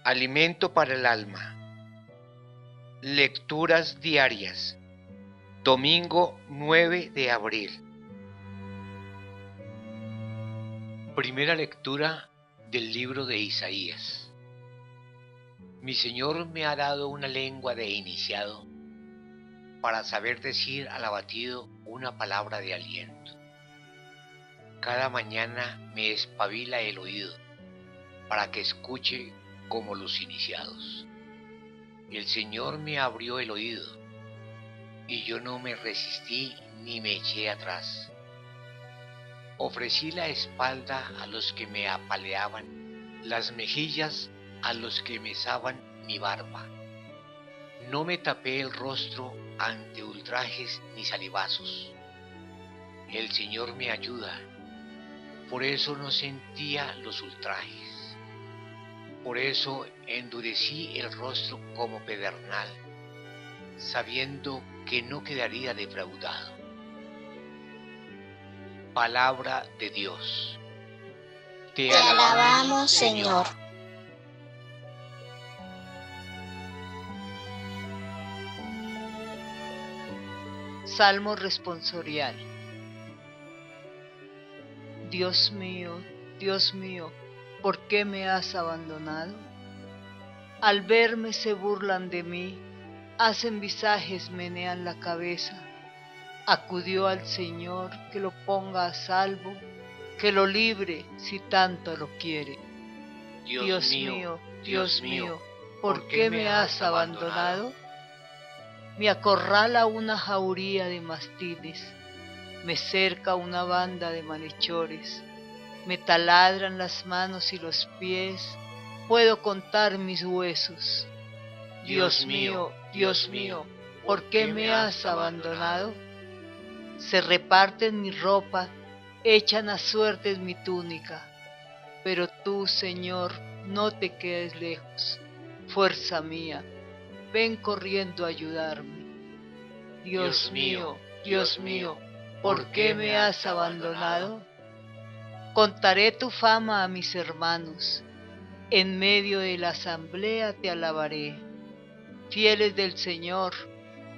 Alimento para el alma. Lecturas diarias. Domingo 9 de abril. Primera lectura del libro de Isaías. Mi Señor me ha dado una lengua de iniciado para saber decir al abatido una palabra de aliento. Cada mañana me espabila el oído para que escuche como los iniciados. El Señor me abrió el oído y yo no me resistí ni me eché atrás. Ofrecí la espalda a los que me apaleaban, las mejillas a los que mesaban mi barba. No me tapé el rostro ante ultrajes ni salivazos. El Señor me ayuda, por eso no sentía los ultrajes. Por eso endurecí el rostro como pedernal, sabiendo que no quedaría defraudado. Palabra de Dios. Te alabamos, Señor. Salmo responsorial. Dios mío, ¿por qué me has abandonado? Al verme se burlan de mí, hacen visajes, menean la cabeza. Acudió al Señor que lo ponga a salvo, que lo libre si tanto lo quiere. Dios mío, ¿por qué me has abandonado? Me acorrala una jauría de mastiles, me cerca una banda de malhechores, me taladran las manos y los pies, puedo contar mis huesos. Dios mío, ¿por qué me has abandonado? Se reparten mi ropa, echan a suertes mi túnica, pero tú, Señor, no te quedes lejos, fuerza mía, ven corriendo a ayudarme. Dios mío, ¿por qué me has abandonado? Contaré tu fama a mis hermanos, en medio de la asamblea te alabaré. Fieles del Señor,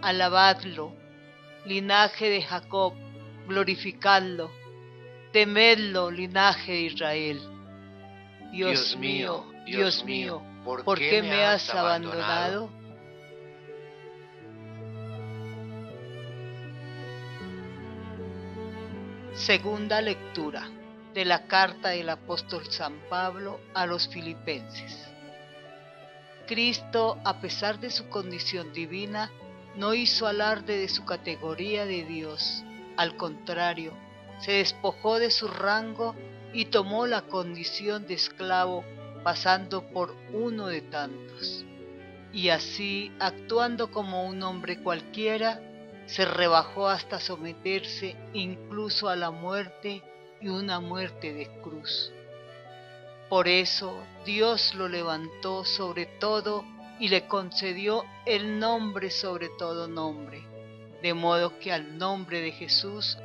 alabadlo, linaje de Jacob, glorificadlo, temedlo, linaje de Israel. Dios mío, ¿por qué me has abandonado? Segunda lectura de la carta del apóstol San Pablo a los Filipenses. Cristo, a pesar de su condición divina, no hizo alarde de su categoría de Dios. Al contrario, se despojó de su rango y tomó la condición de esclavo, pasando por uno de tantos. Y así, actuando como un hombre cualquiera, se rebajó hasta someterse incluso a la muerte y una muerte de cruz. Por eso Dios lo levantó sobre todo y le concedió el nombre sobre todo nombre, de modo que al nombre de Jesús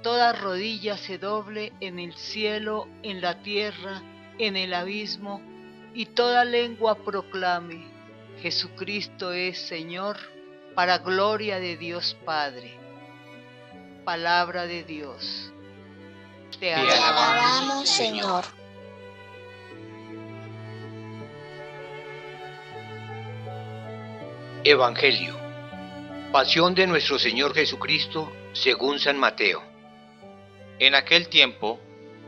toda rodilla se doble en el cielo, en la tierra, en el abismo, y toda lengua proclame: Jesucristo es Señor, para gloria de Dios Padre. Palabra de Dios. Te alabamos, Señor. Evangelio. Pasión de nuestro Señor Jesucristo según San Mateo. En aquel tiempo,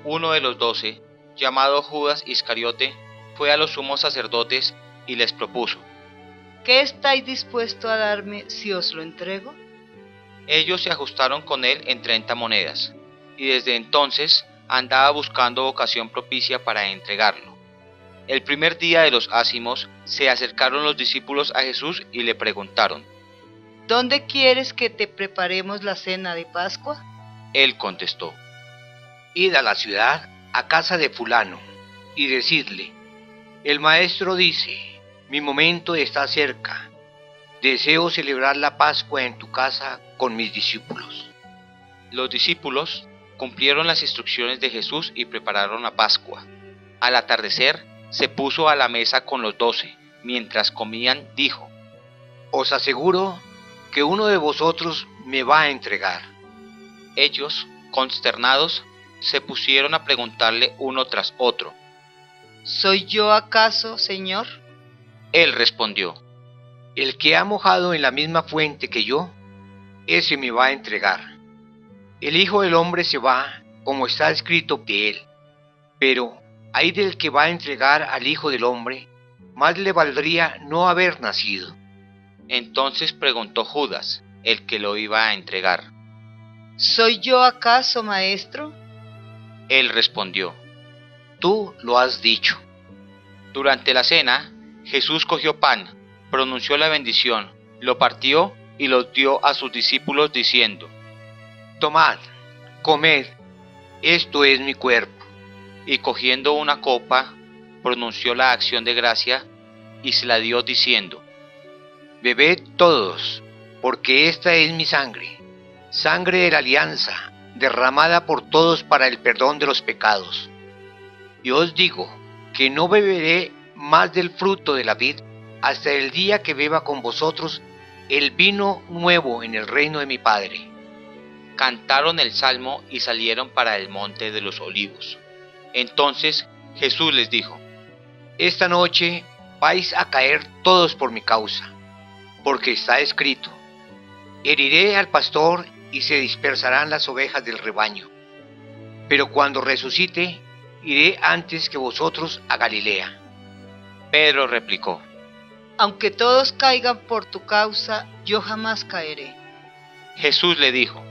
uno de los 12, llamado Judas Iscariote, fue a los sumos sacerdotes y les propuso: ¿Qué estáis dispuesto a darme si os lo entrego? Ellos se ajustaron con él en 30 monedas, y desde entonces andaba buscando ocasión propicia para entregarlo. El primer día de los ácimos se acercaron los discípulos a Jesús y le preguntaron: ¿Dónde quieres que te preparemos la cena de Pascua? Él contestó: Id a la ciudad, a casa de fulano, y decidle: el maestro dice, mi momento está cerca. Deseo celebrar la Pascua en tu casa con mis discípulos. Los discípulos cumplieron las instrucciones de Jesús y prepararon la Pascua. Al atardecer, se puso a la mesa con los 12. Mientras comían, dijo: Os aseguro que uno de vosotros me va a entregar. Ellos, consternados, se pusieron a preguntarle uno tras otro: ¿Soy yo acaso, Señor? Él respondió: El que ha mojado en la misma fuente que yo, ese me va a entregar. El Hijo del Hombre se va, como está escrito de él. Pero ay del que va a entregar al Hijo del Hombre, más le valdría no haber nacido. Entonces preguntó Judas, el que lo iba a entregar: ¿Soy yo acaso, Maestro? Él respondió: Tú lo has dicho. Durante la cena, Jesús cogió pan, pronunció la bendición, lo partió y lo dio a sus discípulos diciendo: Tomad, comed, esto es mi cuerpo. Y cogiendo una copa, pronunció la acción de gracia y se la dio diciendo: Bebed todos, porque esta es mi sangre, sangre de la alianza, derramada por todos para el perdón de los pecados. Y os digo que no beberé más del fruto de la vid hasta el día que beba con vosotros el vino nuevo en el reino de mi Padre. Cantaron el salmo y salieron para el monte de los olivos. Entonces Jesús les dijo: Esta noche vais a caer todos por mi causa, porque está escrito: Heriré al pastor y se dispersarán las ovejas del rebaño. Pero cuando resucite, iré antes que vosotros a Galilea. Pedro replicó: Aunque todos caigan por tu causa, yo jamás caeré. Jesús le dijo: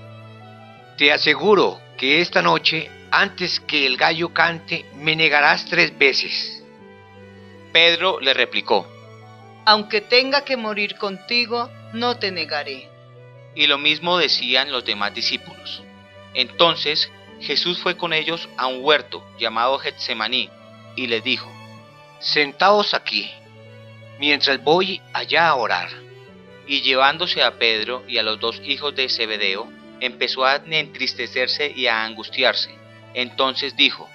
Te aseguro que esta noche, antes que el gallo cante, me negarás 3 veces. Pedro le replicó: Aunque tenga que morir contigo, no te negaré. Y lo mismo decían los demás discípulos. Entonces Jesús fue con ellos a un huerto llamado Getsemaní y les dijo: Sentaos aquí, mientras voy allá a orar. Y llevándose a Pedro y a los 2 hijos de Zebedeo, empezó a entristecerse y a angustiarse. Entonces dijo: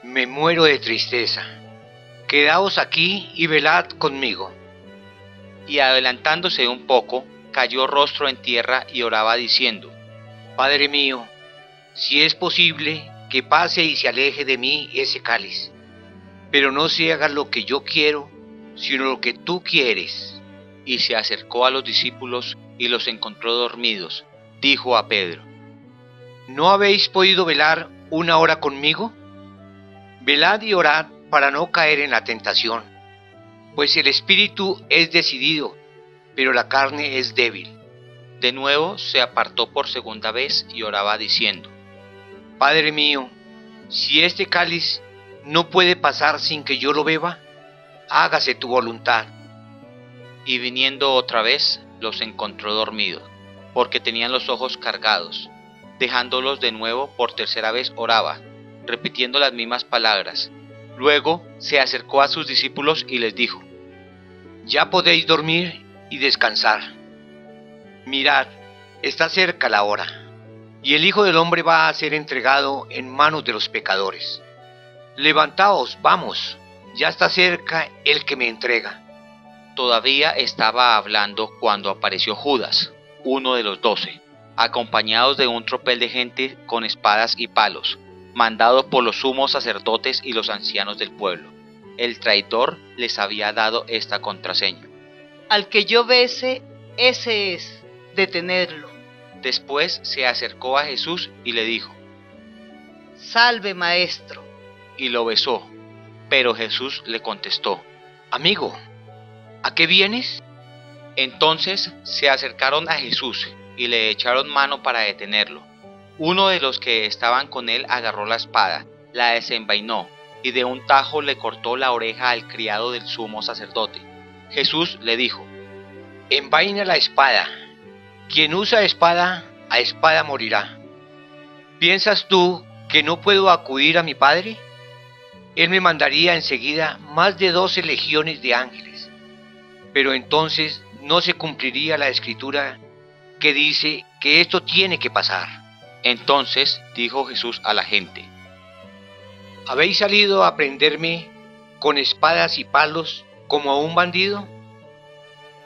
Me muero de tristeza. Quedaos aquí y velad conmigo. Y adelantándose un poco, cayó rostro en tierra y oraba diciendo: Padre mío, si es posible, que pase y se aleje de mí ese cáliz, pero no se haga lo que yo quiero, sino lo que tú quieres. Y se acercó a los discípulos y los encontró dormidos. Dijo a Pedro: ¿No habéis podido velar 1 hora conmigo? Velad y orad para no caer en la tentación, pues el espíritu es decidido, pero la carne es débil. De nuevo se apartó por segunda vez y oraba diciendo: Padre mío, si este cáliz no puede pasar sin que yo lo beba, hágase tu voluntad. Y viniendo otra vez, los encontró dormidos, porque tenían los ojos cargados. Dejándolos de nuevo por tercera vez oraba, repitiendo las mismas palabras. Luego se acercó a sus discípulos y les dijo: Ya podéis dormir y descansar. Mirad, está cerca la hora, y el Hijo del Hombre va a ser entregado en manos de los pecadores. Levantaos, vamos, ya está cerca el que me entrega. Todavía estaba hablando cuando apareció Judas, uno de los 12, acompañados de un tropel de gente con espadas y palos, mandado por los sumos sacerdotes y los ancianos del pueblo. El traidor les había dado esta contraseña: Al que yo bese, ese es, detenerlo. Después se acercó a Jesús y le dijo: Salve, Maestro. Y lo besó. Pero Jesús le contestó: Amigo, ¿a qué vienes? Entonces se acercaron a Jesús y le echaron mano para detenerlo. Uno de los que estaban con él agarró la espada, la desenvainó y de un tajo le cortó la oreja al criado del sumo sacerdote. Jesús le dijo: Envaina la espada. Quien usa espada, a espada morirá. ¿Piensas tú que no puedo acudir a mi Padre? Él me mandaría enseguida más de 12 legiones de ángeles. Pero entonces no se cumpliría la escritura que dice que esto tiene que pasar. Entonces dijo Jesús a la gente: ¿Habéis salido a prenderme con espadas y palos como a un bandido?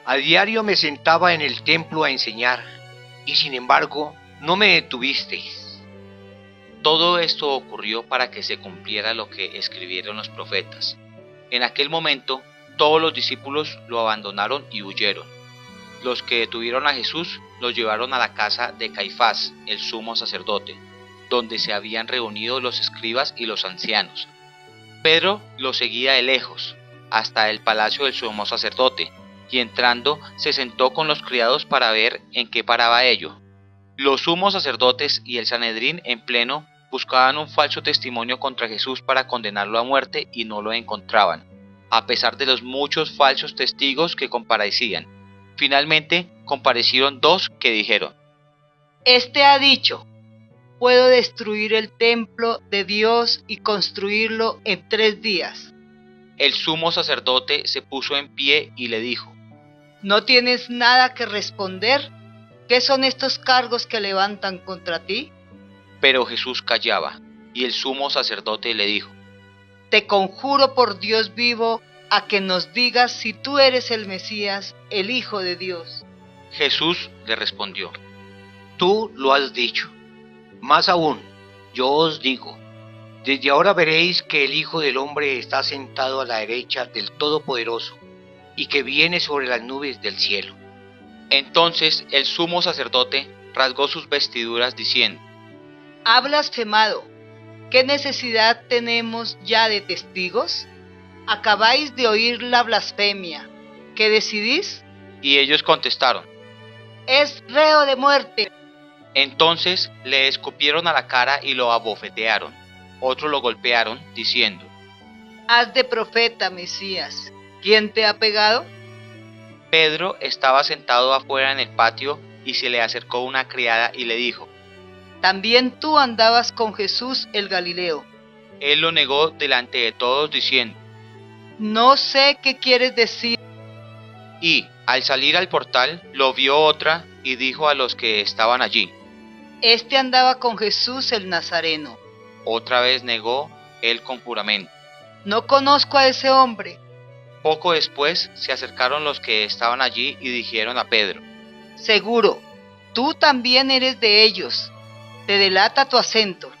A diario me sentaba en el templo a enseñar, y sin embargo no me detuvisteis. Todo esto ocurrió para que se cumpliera lo que escribieron los profetas. En aquel momento, todos los discípulos lo abandonaron y huyeron. Los que detuvieron a Jesús lo llevaron a la casa de Caifás, el sumo sacerdote, donde se habían reunido los escribas y los ancianos. Pedro lo seguía de lejos, hasta el palacio del sumo sacerdote, y entrando se sentó con los criados para ver en qué paraba ello. Los sumos sacerdotes y el Sanedrín en pleno buscaban un falso testimonio contra Jesús para condenarlo a muerte y no lo encontraban, a pesar de los muchos falsos testigos que comparecían. Finalmente comparecieron dos que dijeron: Este ha dicho: puedo destruir el templo de Dios y construirlo en 3 días. El sumo sacerdote se puso en pie y le dijo: ¿No tienes nada que responder? ¿Qué son estos cargos que levantan contra ti? Pero Jesús callaba, y el sumo sacerdote le dijo: Te conjuro por Dios vivo a que nos digas si tú eres el Mesías, el Hijo de Dios. Jesús le respondió: Tú lo has dicho. Más aún, yo os digo, desde ahora veréis que el Hijo del Hombre está sentado a la derecha del Todopoderoso, y que viene sobre las nubes del cielo. Entonces el sumo sacerdote rasgó sus vestiduras diciendo: ¿Ha blasfemado? ¿Qué necesidad tenemos ya de testigos? Acabáis de oír la blasfemia. ¿Qué decidís? Y ellos contestaron: Es reo de muerte. Entonces le escupieron a la cara y lo abofetearon. Otros lo golpearon, diciendo: Haz de profeta, Mesías. ¿Quién te ha pegado? Pedro estaba sentado afuera en el patio y se le acercó una criada y le dijo: También tú andabas con Jesús el Galileo. Él lo negó delante de todos diciendo: No sé qué quieres decir. Y al salir al portal lo vio otra y dijo a los que estaban allí: Este andaba con Jesús el Nazareno. Otra vez negó él con juramento. No conozco a ese hombre. Poco después se acercaron los que estaban allí y dijeron a Pedro: Seguro, tú también eres de ellos. Te delata tu acento.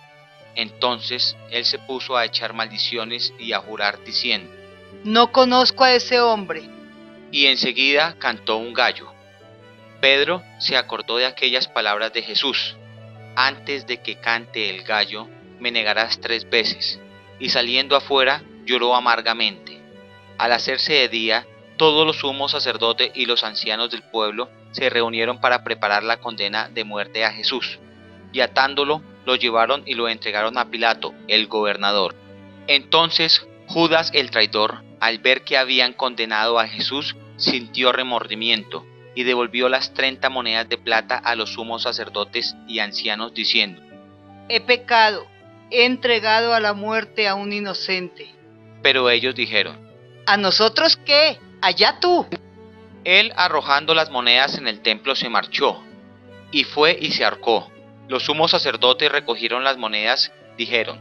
Entonces él se puso a echar maldiciones y a jurar diciendo: No conozco a ese hombre. Y enseguida cantó un gallo. Pedro se acordó de aquellas palabras de Jesús: Antes de que cante el gallo, me negarás 3 veces. Y saliendo afuera, lloró amargamente. Al hacerse de día, todos los sumos sacerdotes y los ancianos del pueblo se reunieron para preparar la condena de muerte a Jesús, y atándolo, lo llevaron y lo entregaron a Pilato, el gobernador. Entonces Judas el traidor, al ver que habían condenado a Jesús, sintió remordimiento, y devolvió las 30 monedas de plata a los sumos sacerdotes y ancianos, diciendo: He pecado, he entregado a la muerte a un inocente. Pero ellos dijeron: ¿A nosotros qué? Allá tú. Él, arrojando las monedas en el templo, se marchó, y fue y se ahorcó. Los sumos sacerdotes recogieron las monedas, dijeron: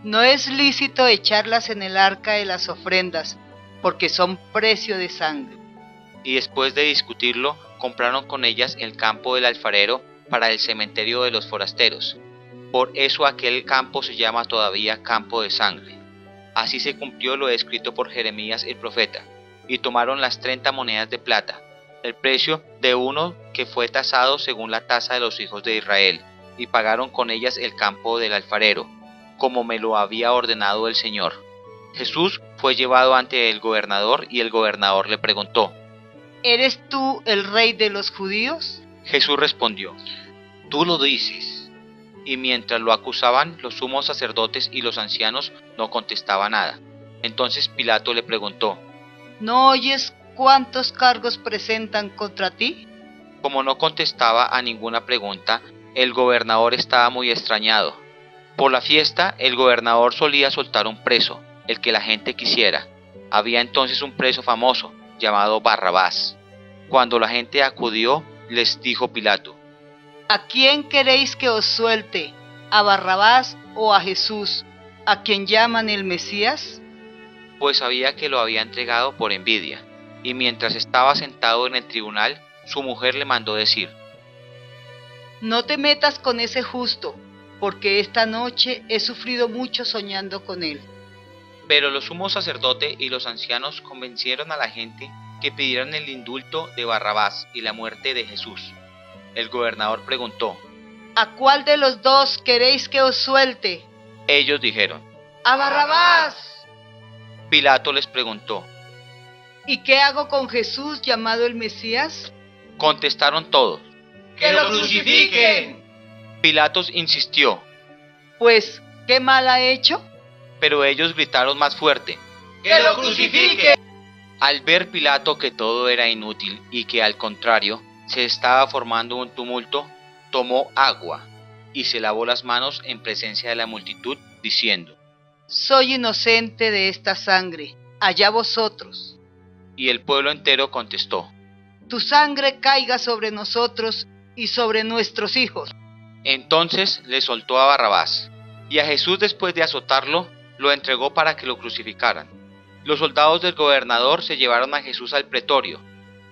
No es lícito echarlas en el arca de las ofrendas, porque son precio de sangre. Y después de discutirlo, compraron con ellas el campo del alfarero para el cementerio de los forasteros. Por eso aquel campo se llama todavía campo de sangre. Así se cumplió lo escrito por Jeremías el profeta. Y tomaron las 30 monedas de plata, el precio de uno que fue tasado según la tasa de los hijos de Israel, y pagaron con ellas el campo del alfarero, como me lo había ordenado el Señor. Jesús fue llevado ante el gobernador, y el gobernador le preguntó: ¿Eres tú el rey de los judíos? Jesús respondió: Tú lo dices. Y mientras lo acusaban, los sumos sacerdotes y los ancianos no contestaban nada. Entonces Pilato le preguntó: ¿No oyes cuántos cargos presentan contra ti? Como no contestaba a ninguna pregunta, el gobernador estaba muy extrañado. Por la fiesta, el gobernador solía soltar un preso, el que la gente quisiera. Había entonces un preso famoso, llamado Barrabás. Cuando la gente acudió, les dijo Pilato: ¿A quién queréis que os suelte? ¿A Barrabás o a Jesús, a quien llaman el Mesías? pues sabía que lo había entregado por envidia, y mientras estaba sentado en el tribunal, su mujer le mandó decir: No te metas con ese justo, porque esta noche he sufrido mucho soñando con él. Pero los sumos sacerdotes y los ancianos convencieron a la gente que pidieran el indulto de Barrabás y la muerte de Jesús. El gobernador preguntó: ¿A cuál de los dos queréis que os suelte? Ellos dijeron: ¡A Barrabás! Pilato les preguntó. ¿Y qué hago con Jesús llamado el Mesías? Contestaron todos: ¡Que lo crucifiquen! Pilatos insistió, Pues, ¿qué mal ha hecho? pero ellos gritaron más fuerte: ¡Que lo crucifiquen! Al ver Pilato que todo era inútil y que al contrario se estaba formando un tumulto, tomó agua y se lavó las manos en presencia de la multitud, diciendo: Soy inocente de esta sangre, allá vosotros. Y el pueblo entero contestó. Tu sangre caiga sobre nosotros y sobre nuestros hijos. Entonces le soltó a Barrabás, y a Jesús, después de azotarlo, lo entregó para que lo crucificaran. Los soldados del gobernador se llevaron a Jesús al pretorio,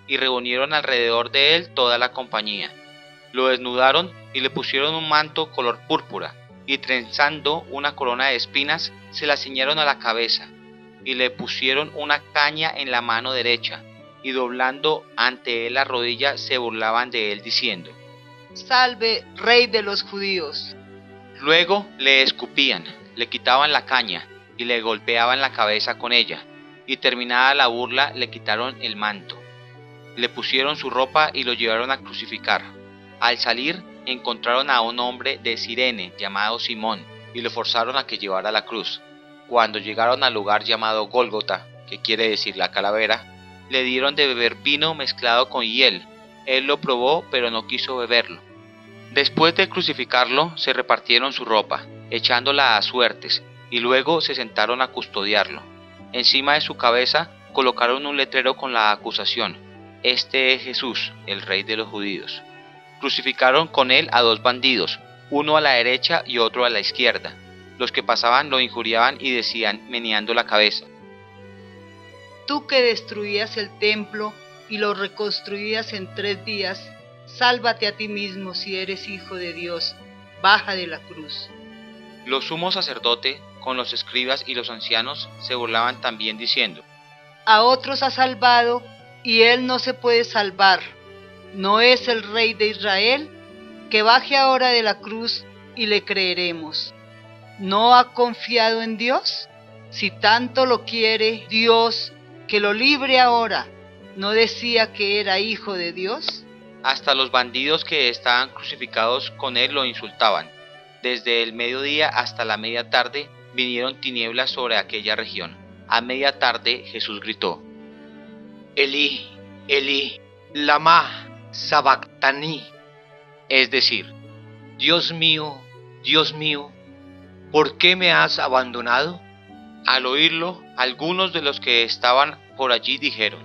y reunieron alrededor de él toda la compañía. Lo desnudaron y le pusieron un manto color púrpura, y trenzando una corona de espinas, se la ciñeron a la cabeza, y le pusieron una caña en la mano derecha, y doblando ante él la rodilla se burlaban de él diciendo: Salve, Rey de los judíos. Luego le escupían, le quitaban la caña y le golpeaban la cabeza con ella, y terminada la burla le quitaron el manto. Le pusieron su ropa y lo llevaron a crucificar. Al salir encontraron a un hombre de Cirene llamado Simón y lo forzaron a que llevara la cruz. Cuando llegaron al lugar llamado Gólgota, que quiere decir la calavera, le dieron de beber vino mezclado con hiel. Él lo probó, pero no quiso beberlo. Después de crucificarlo, se repartieron su ropa, echándola a suertes, y luego se sentaron a custodiarlo. Encima de su cabeza colocaron un letrero con la acusación: Este es Jesús, el Rey de los Judíos. Crucificaron con él a dos bandidos, uno a la derecha y otro a la izquierda. Los que pasaban lo injuriaban y decían, meneando la cabeza: Tú que destruías el templo y lo reconstruías en 3 días, sálvate a ti mismo si eres hijo de Dios, baja de la cruz. Los sumos sacerdotes, con los escribas y los ancianos, se burlaban también diciendo: A otros ha salvado y él no se puede salvar. ¿No es el Rey de Israel? Que baje ahora de la cruz y le creeremos. ¿No ha confiado en Dios? Si tanto lo quiere Dios, que lo libre ahora. ¿No decía que era hijo de Dios? Hasta los bandidos que estaban crucificados con él lo insultaban. Desde el mediodía hasta la media tarde vinieron tinieblas sobre aquella región. A media tarde Jesús gritó: Elí, Elí, lama sabactani. Es decir, Dios mío, ¿por qué me has abandonado? al oírlo, algunos de los que estaban por allí dijeron: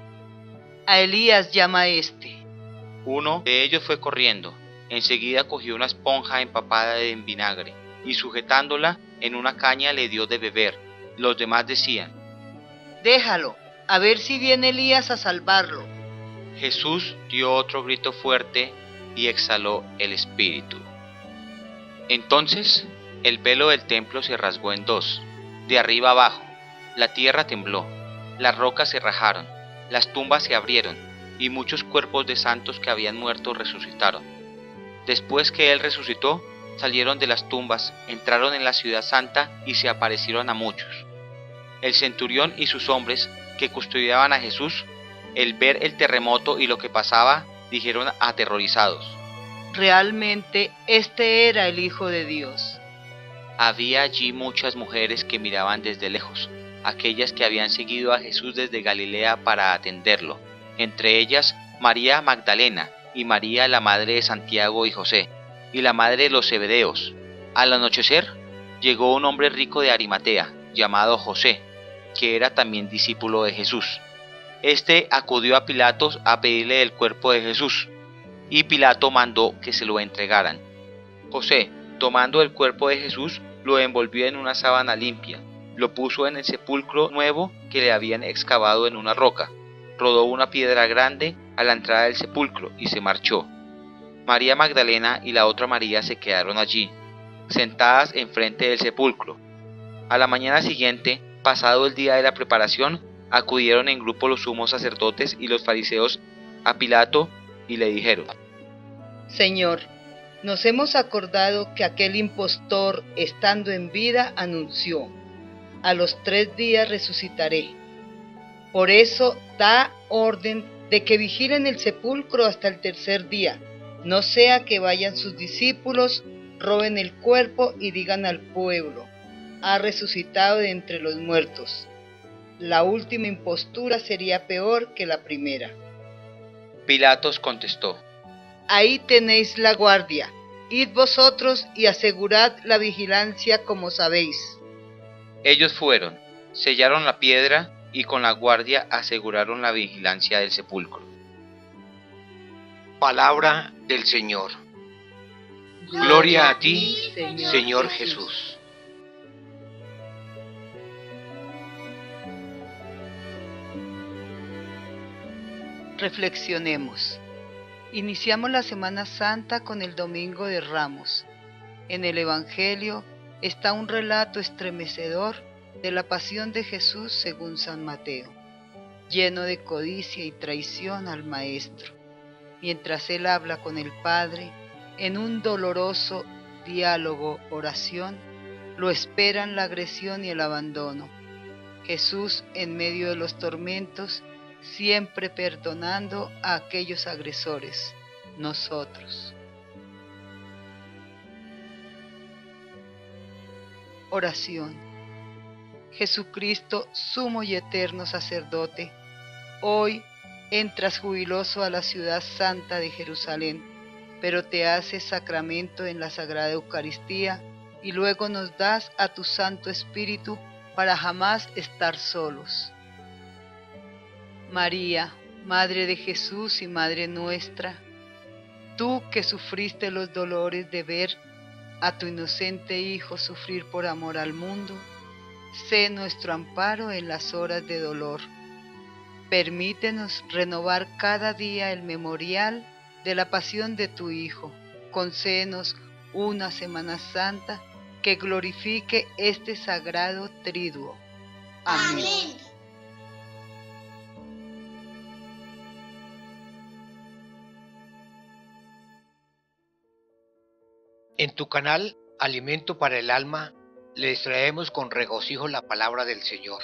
A Elías llama a este. Uno de ellos fue corriendo, enseguida cogió una esponja empapada en vinagre, y sujetándola en una caña le dio de beber. Los demás decían: Déjalo, a ver si viene Elías a salvarlo. Jesús dio otro grito fuerte y exhaló el espíritu. Entonces el velo del templo se rasgó en dos, de arriba abajo. La tierra tembló, las rocas se rajaron, las tumbas se abrieron, y muchos cuerpos de santos que habían muerto resucitaron. Después que él resucitó, salieron de las tumbas, entraron en la ciudad santa y se aparecieron a muchos. El centurión y sus hombres, que custodiaban a Jesús, al ver el terremoto y lo que pasaba, dijeron aterrorizados: Realmente este era el Hijo de Dios. Había allí muchas mujeres que miraban desde lejos, aquellas que habían seguido a Jesús desde Galilea para atenderlo, entre ellas María Magdalena y María, la madre de Santiago y José, y la madre de los Zebedeos. Al anochecer llegó un hombre rico de Arimatea, llamado José, que era también discípulo de Jesús. Este acudió a Pilato a pedirle el cuerpo de Jesús, y Pilato mandó que se lo entregaran. José, tomando el cuerpo de Jesús, lo envolvió en una sábana limpia, lo puso en el sepulcro nuevo que le habían excavado en una roca, rodó una piedra grande a la entrada del sepulcro y se marchó. María Magdalena y la otra María se quedaron allí, sentadas enfrente del sepulcro. A la mañana siguiente, pasado el día de la preparación, acudieron en grupo los sumos sacerdotes y los fariseos a Pilato y le dijeron: Señor, nos hemos acordado que aquel impostor, estando en vida, anunció: a los 3 días resucitaré. Por eso da orden de que vigilen el sepulcro hasta el 3er día, no sea que vayan sus discípulos, roben el cuerpo y digan al pueblo: ha resucitado de entre los muertos. La última impostura sería peor que la primera. Pilatos contestó: Ahí tenéis la guardia. Id vosotros y asegurad la vigilancia como sabéis. Ellos fueron, sellaron la piedra y con la guardia aseguraron la vigilancia del sepulcro. Palabra del Señor. Gloria a ti, Señor Jesús. Reflexionemos. Iniciamos la Semana Santa con el Domingo de Ramos. En el Evangelio está un relato estremecedor de la pasión de Jesús según San Mateo, lleno de codicia y traición al Maestro. Mientras él habla con el Padre, en un doloroso diálogo, oración, lo esperan la agresión y el abandono. Jesús, en medio de los tormentos, siempre perdonando a aquellos agresores, nosotros. Oración. Jesucristo, sumo y eterno sacerdote, hoy entras jubiloso a la ciudad santa de Jerusalén, pero te haces sacramento en la Sagrada Eucaristía y luego nos das a tu Santo Espíritu para jamás estar solos. María, Madre de Jesús y Madre nuestra, tú que sufriste los dolores de ver a tu inocente Hijo sufrir por amor al mundo, sé nuestro amparo en las horas de dolor. Permítenos renovar cada día el memorial de la pasión de tu Hijo. Concédenos una Semana Santa que glorifique este sagrado triduo. Amén. En tu canal Alimento para el Alma, les traemos con regocijo la palabra del Señor.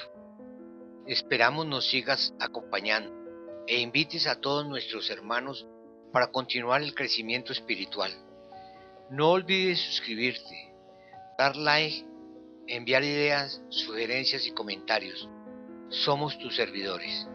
Esperamos nos sigas acompañando e invites a todos nuestros hermanos para continuar el crecimiento espiritual. No olvides suscribirte, dar like, enviar ideas, sugerencias y comentarios. Somos tus servidores.